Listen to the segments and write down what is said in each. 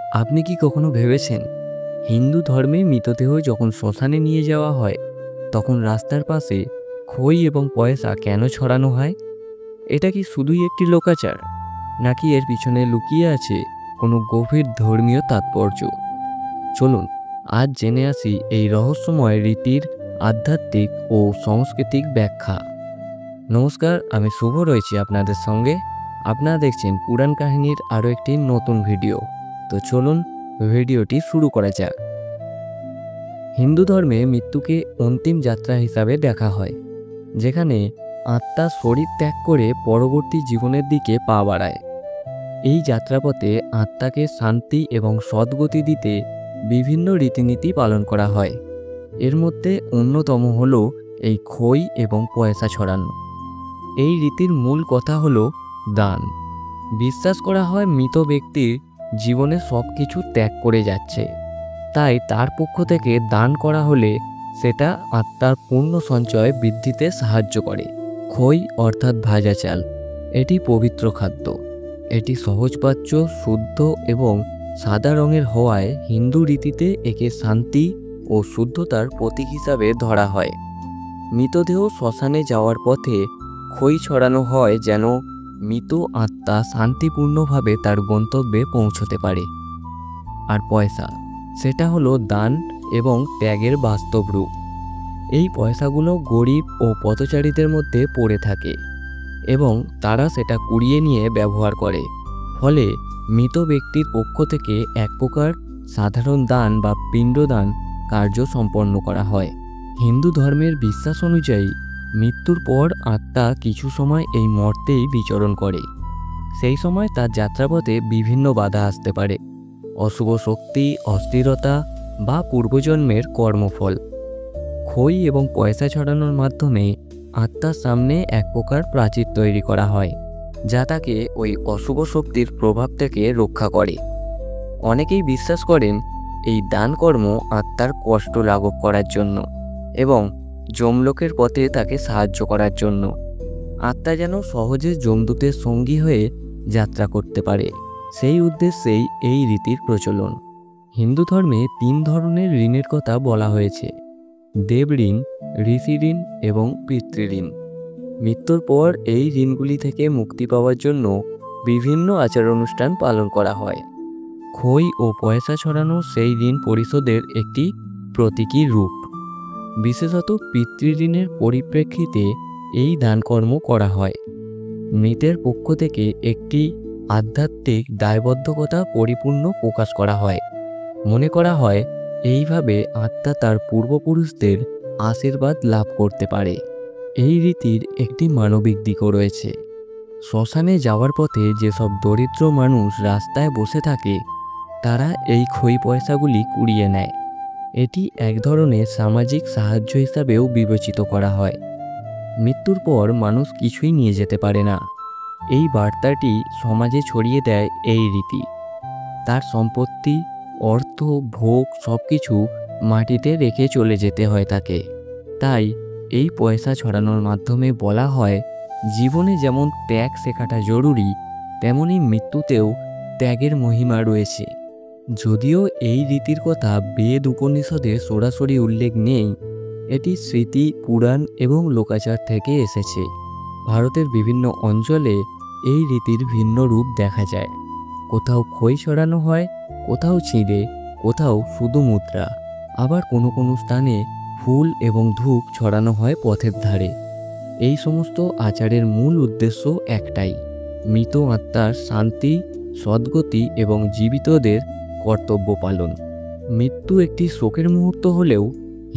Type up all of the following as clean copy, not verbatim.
আপনি কি কখনো ভেবেছেন হিন্দু ধর্মে মৃতদেহ যখন শ্মশানে নিয়ে যাওয়া হয় তখন রাস্তার পাশে খই এবং পয়সা কেন ছড়ানো হয়? এটা কি শুধুই একটি লোকাচার, নাকি এর পিছনে লুকিয়ে আছে কোনো গভীর ধর্মীয় তাৎপর্য? চলুন আজ জেনে আসি এই রহস্যময় রীতির আধ্যাত্মিক ও সাংস্কৃতিক ব্যাখ্যা। নমস্কার, আমি শুভ রয়েছি আপনাদের সঙ্গে। আপনারা দেখছেন পুরাণ কাহিনীর আরও একটি নতুন ভিডিও। তো চলুন ভিডিওটি শুরু করা যাক। হিন্দু ধর্মে মৃত্যুকে অন্তিম যাত্রা হিসাবে দেখা হয়, যেখানে আত্মা শরীর ত্যাগ করে পরবর্তী জীবনের দিকে পা বাড়ায়। এই যাত্রাপথে আত্মাকে শান্তি এবং সদ্গতি দিতে বিভিন্ন রীতিনীতি পালন করা হয়। এর মধ্যে অন্যতম হল এই খই এবং পয়সা ছড়ানো। এই রীতির মূল কথা হলো দান। বিশ্বাস করা হয় মৃত ব্যক্তির জীবনে সব কিছু ত্যাগ করে যাচ্ছে, তাই তার পক্ষ থেকে দান করা হলে সেটা আত্মার পূর্ণ সঞ্চয় বৃদ্ধিতে সাহায্য করে। খই অর্থাৎ ভাজা চাল, এটি পবিত্র খাদ্য। এটি সহজপাচ্য, শুদ্ধ এবং সাদা রঙের হওয়ায় হিন্দু রীতিতে একে শান্তি ও শুদ্ধতার প্রতীক হিসাবে ধরা হয়। মৃতদেহ শ্মশানে যাওয়ার পথে খই ছড়ানো হয় যেন মৃত আত্মা শান্তিপূর্ণভাবে তার গন্তব্যে পৌঁছতে পারে। আর পয়সা, সেটা হলো দান এবং ত্যাগের বাস্তব রূপ। এই পয়সাগুলো গরিব ও পথচারীদের মধ্যে পড়ে থাকে এবং তারা সেটা কুড়িয়ে নিয়ে ব্যবহার করে। ফলে মৃত ব্যক্তির পক্ষ থেকে এক প্রকার সাধারণ দান বা পিণ্ডদান কার্য সম্পন্ন করা হয়। হিন্দু ধর্মের বিশ্বাস অনুযায়ী মৃত্যুর পর আত্মা কিছু সময় এই মর্তেই বিচরণ করে। সেই সময় তার যাত্রাপথে বিভিন্ন বাধা আসতে পারে, অশুভ শক্তি, অস্থিরতা বা পূর্বজন্মের কর্মফল। খই এবং পয়সা ছড়ানোর মাধ্যমে আত্মার সামনে এক প্রকার প্রাচীর তৈরি করা হয়, যা তাকে ওই অশুভ শক্তির প্রভাব থেকে রক্ষা করে। অনেকেই বিশ্বাস করেন এই দান কর্ম আত্মার কষ্ট লাঘব করার জন্য এবং যমলোকের পথে তাকে সাহায্য করার জন্য। আত্মা যেন সহজে যমদূতের সঙ্গী হয়ে যাত্রা করতে পারে, সেই উদ্দেশ্যেই এই রীতির প্রচলন। হিন্দু ধর্মে 3 ধরনের ঋণের কথা বলা হয়েছে: দেব ঋণ, ঋষি ঋণ এবং পিতৃঋণ। মৃত্যুর পর এই ঋণগুলি থেকে মুক্তি পাওয়ার জন্য বিভিন্ন আচার অনুষ্ঠান পালন করা হয়। খই ও পয়সা ছড়ানো সেই ঋণ পরিশোধের একটি প্রতীকী রূপ। বিশেষত পিতৃঋণের পরিপ্রেক্ষিতে এই দানকর্ম করা হয়। মৃতের পক্ষ থেকে একটি আধ্যাত্মিক দায়বদ্ধকতা পরিপূর্ণ প্রকাশ করা হয়। মনে করা হয় এইভাবে আত্মা তার পূর্বপুরুষদের আশীর্বাদ লাভ করতে পারে। এই রীতির একটি মানবিক দিকও রয়েছে। শ্মশানে যাওয়ার পথে যেসব দরিদ্র মানুষ রাস্তায় বসে থাকে, তারা এই খই পয়সাগুলি কুড়িয়ে নেয়। এটি এক ধরনের সামাজিক সাহায্য হিসাবেও বিবেচিত করা হয়। মৃত্যুর পর মানুষ কিছুই নিয়ে যেতে পারে না, এই বার্তাটি সমাজে ছড়িয়ে দেয় এই রীতি। তার সম্পত্তি, অর্থ, ভোগ সবকিছু মাটিতে রেখে চলে যেতে হয় তাকে। তাই এই পয়সা ছড়ানোর মাধ্যমে বলা হয়, জীবনে যেমন ত্যাগ শেখাটা জরুরি, তেমনি মৃত্যুতেও ত্যাগের মহিমা রয়েছে। যদিও এই রীতির কথা বেদ উপনিষদে সরাসরি উল্লেখ নেই, এটি স্মৃতি, পুরাণ এবং লোকাচার থেকে এসেছে। ভারতের বিভিন্ন অঞ্চলে এই রীতির ভিন্ন রূপ দেখা যায়। কোথাও খই ছড়ানো হয়, কোথাও চিঁড়ে, কোথাও শুধু মুদ্রা। আবার কোনো কোনো স্থানে ফুল এবং ধূপ ছড়ানো হয় পথের ধারে। এই সমস্ত আচারের মূল উদ্দেশ্য একটাই: মৃত আত্মার শান্তি, সদ্গতি এবং জীবিতদের কর্তব্য পালন। মৃত্যু একটি শোকের মুহূর্ত হলেও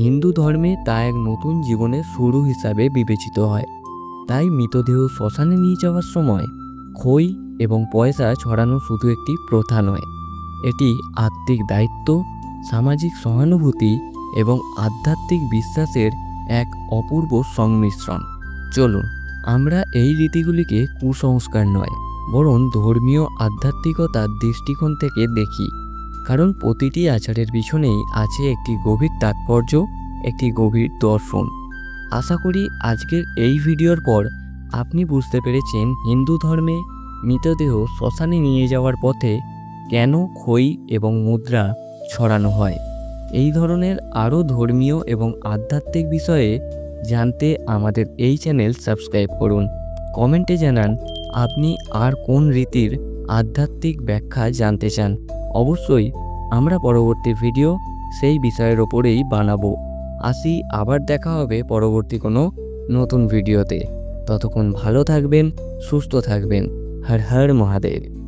হিন্দু ধর্মে তা এক নতুন জীবনের শুরু হিসাবে বিবেচিত হয়। তাই মৃতদেহ শ্মশানে নিয়ে যাওয়ার সময় খই এবং পয়সা ছড়ানো শুধু একটি প্রথা নয়, এটি আত্মিক দায়িত্ব, সামাজিক সহানুভূতি এবং আধ্যাত্মিক বিশ্বাসের এক অপূর্ব সংমিশ্রণ। চলুন আমরা এই রীতিগুলিকে কুসংস্কার নয়, বরং ধর্মীয় আধ্যাত্মিকতার দৃষ্টিকোণ থেকে দেখি। কারণ প্রতিটি আচারের পিছনেই আছে একটি গভীর তাৎপর্য, একটি গভীর দর্শন। আশা করি আজকের এই ভিডিওর পর আপনি বুঝতে পেরেছেন হিন্দু ধর্মে মৃতদেহ শ্মশানে নিয়ে যাওয়ার পথে কেন খই এবং মুদ্রা ছড়ানো হয়। এই ধরনের আরও ধর্মীয় এবং আধ্যাত্মিক বিষয়ে জানতে আমাদের এই চ্যানেল সাবস্ক্রাইব করুন। কমেন্টে জানান আপনি আর কোন রীতির আধ্যাত্মিক ব্যাখ্যা জানতে চান। অবশ্যই আমরা পরবর্তী ভিডিও সেই বিষয়ের ওপরেই বানাবো। আসি, আবার দেখা হবে পরবর্তী কোনো নতুন ভিডিওতে। ততক্ষণ ভালো থাকবেন, সুস্থ থাকবেন। হর হর মহাদেব।